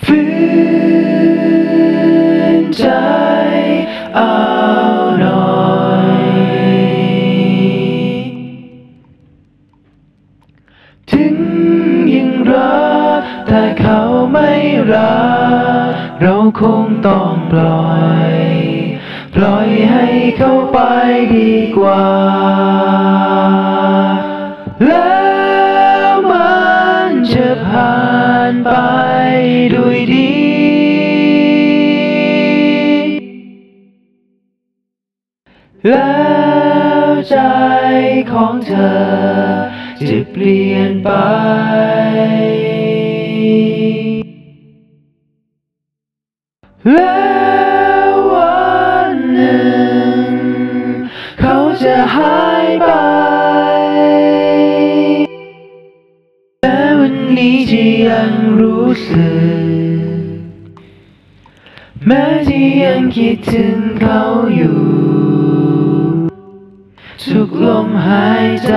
ฝืนใจเอาหน่อยถึงยังรักแต่เขาไม่รักเราคงต้องปล่อยให้เขาไปดีกว่าแล้วมันจะผ่านไปด้วยดีแล้วใจของเธอจะเปลี่ยนไปแล้ววันหนึ่งเขาจะหายไปและวันนี้ที่ยังรู้สึกแม้ที่ยังคิดถึงเขาอยู่ทุกลมหายใจ